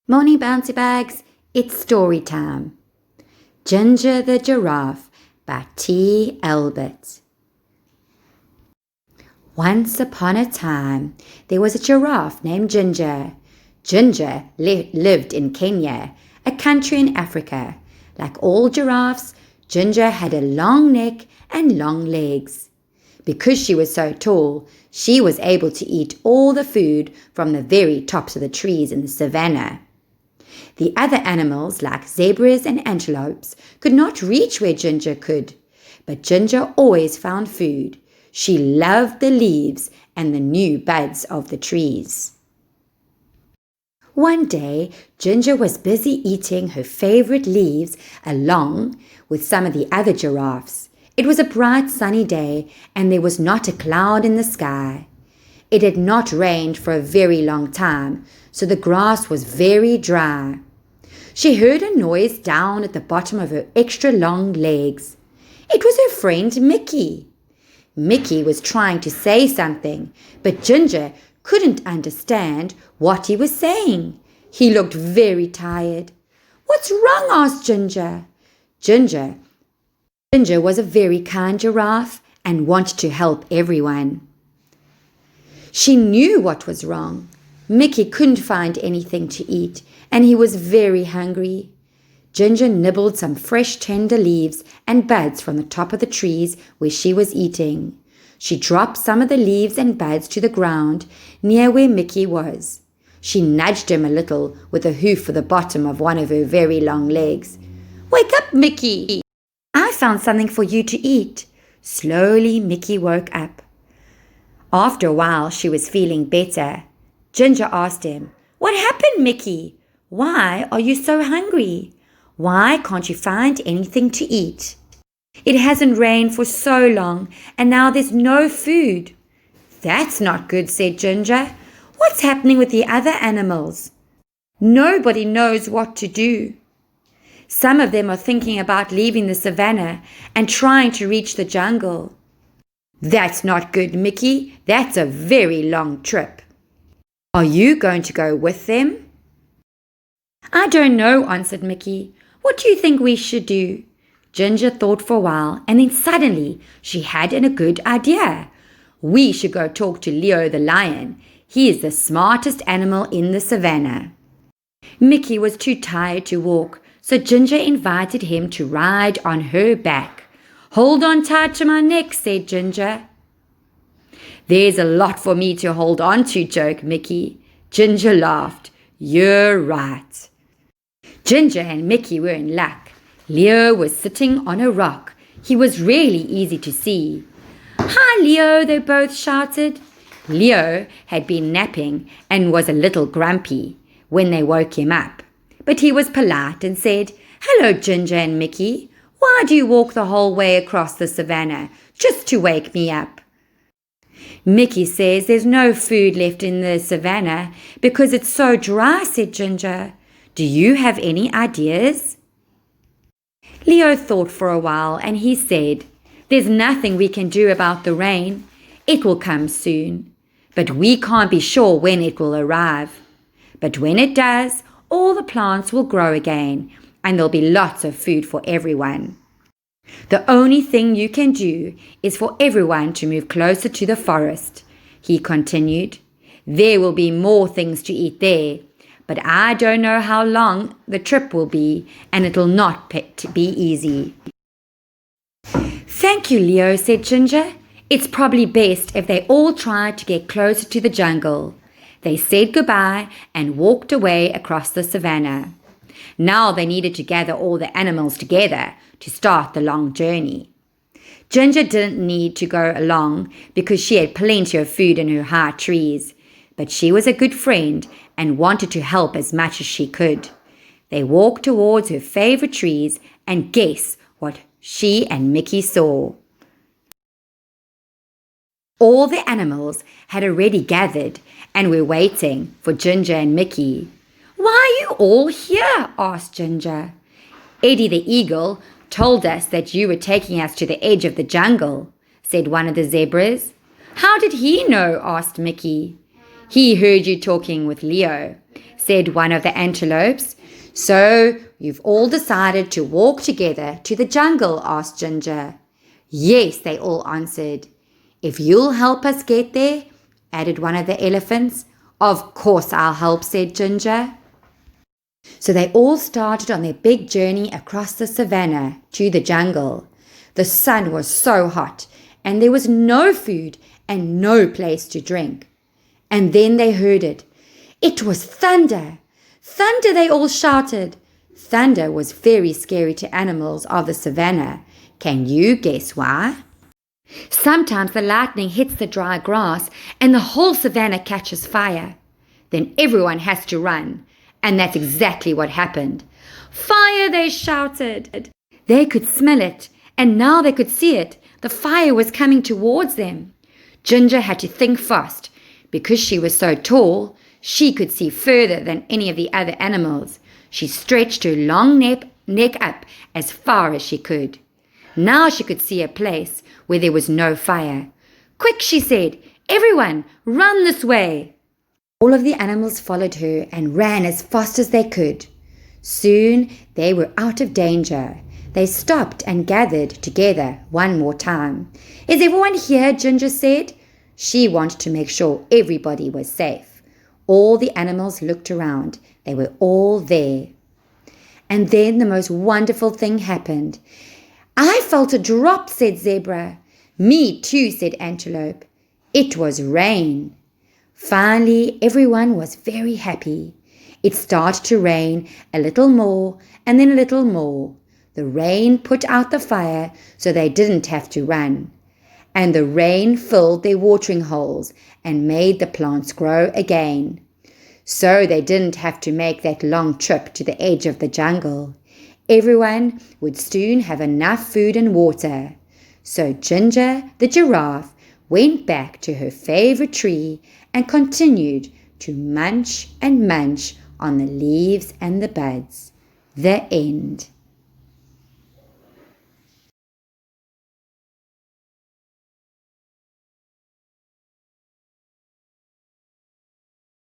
Morning, Bouncy Bags. It's story time. Ginger the Giraffe by T. Albert. Once upon a time, there was a giraffe named Ginger. Ginger lived in Kenya, a country in Africa. Like all giraffes, Ginger had a long neck and long legs. Because she was so tall, she was able to eat all the food from the very tops of the trees in the savannah. The other animals, like zebras and antelopes, could not reach where Ginger could, but Ginger always found food. She loved the leaves and the new buds of the trees. One day, Ginger was busy eating her favorite leaves along with some of the other giraffes. It was a bright sunny day and there was not a cloud in the sky. It had not rained for a very long time, so the grass was very dry. She heard a noise down at the bottom of her extra long legs. It was her friend Mickey. Mickey was trying to say something, but Ginger couldn't understand what he was saying. He looked very tired. "What's wrong?" asked Ginger. Ginger was a very kind giraffe and wanted to help everyone. She knew what was wrong. Mickey couldn't find anything to eat, and he was very hungry. Ginger nibbled some fresh tender leaves and buds from the top of the trees where she was eating. She dropped some of the leaves and buds to the ground near where Mickey was. She nudged him a little with a hoof for the bottom of one of her very long legs. "Wake up, Mickey! I found something for you to eat." Slowly, Mickey woke up. After a while, she was feeling better. Ginger asked him, "What happened, Mickey? Why are you so hungry? Why can't you find anything to eat? It hasn't rained for so long, and now there's no food." "That's not good," said Ginger. "What's happening with the other animals? Nobody knows what to do. Some of them are thinking about leaving the savannah and trying to reach the jungle." "That's not good, Mickey. That's a very long trip. Are you going to go with them?" "I don't know," answered Mickey. "What do you think we should do?" Ginger thought for a while, and then suddenly she had a good idea. "We should go talk to Leo the lion. He is the smartest animal in the savannah." Mickey was too tired to walk, so Ginger invited him to ride on her back. "Hold on tight to my neck," said Ginger. "There's a lot for me to hold on to," joked Mickey. Ginger laughed. "You're right." Ginger and Mickey were in luck. Leo was sitting on a rock. He was really easy to see. "Hi, Leo," they both shouted. Leo had been napping and was a little grumpy when they woke him up. But he was polite and said, "Hello, Ginger and Mickey. Why do you walk the whole way across the savannah just to wake me up?" "Mickey says there's no food left in the savannah because it's so dry," said Ginger. "Do you have any ideas?" Leo thought for a while and he said, "There's nothing we can do about the rain. It will come soon, but we can't be sure when it will arrive. But when it does, all the plants will grow again and there'll be lots of food for everyone. The only thing you can do is for everyone to move closer to the forest," he continued. "There will be more things to eat there, but I don't know how long the trip will be, and it'll not be easy." "Thank you, Leo," said Ginger. "It's probably best if they all try to get closer to the jungle." They said goodbye and walked away across the savannah. Now they needed to gather all the animals together to start the long journey. Ginger didn't need to go along because she had plenty of food in her high trees, but she was a good friend and wanted to help as much as she could. They walked towards her favorite trees, and guess what she and Mickey saw? All the animals had already gathered and were waiting for Ginger and Mickey. "Why are you all here?" asked Ginger. "Eddie the eagle told us that you were taking us to the edge of the jungle," said one of the zebras. "How did he know?" asked Mickey. "He heard you talking with Leo. said one of the antelopes. So you've all decided to walk together to the jungle? Asked Ginger. Yes, they all answered. If you'll help us get there, added one of the elephants. Of course I'll help, said Ginger. So they all started on their big journey across the savannah to the jungle. The sun was so hot, and there was no food and no place to drink. And then they heard it. It was thunder. Thunder, they all shouted. Thunder was very scary to animals of the savannah. Can you guess why? Sometimes the lightning hits the dry grass and the whole savannah catches fire. Then everyone has to run. And that's exactly what happened. Fire, they shouted. They could smell it, and now they could see it. The fire was coming towards them. Ginger had to think fast. Because she was so tall, she could see further than any of the other animals. She stretched her long neck up as far as she could. Now she could see a place where there was no fire. Quick, she said, everyone, run this way. All of the animals followed her and ran as fast as they could. Soon they were out of danger. They stopped and gathered together one more time. Is everyone here? Ginger said. She wanted to make sure everybody was safe. All the animals looked around. They were all there. And then the most wonderful thing happened. I felt a drop, said Zebra. Me too, said Antelope. It was rain. Finally, everyone was very happy. It started to rain a little more and then a little more. The rain put out the fire so they didn't have to run. And the rain filled their watering holes and made the plants grow again. So they didn't have to make that long trip to the edge of the jungle. Everyone would soon have enough food and water. So Ginger, the giraffe, went back to her favorite tree and continued to munch and munch on the leaves and the buds. The end.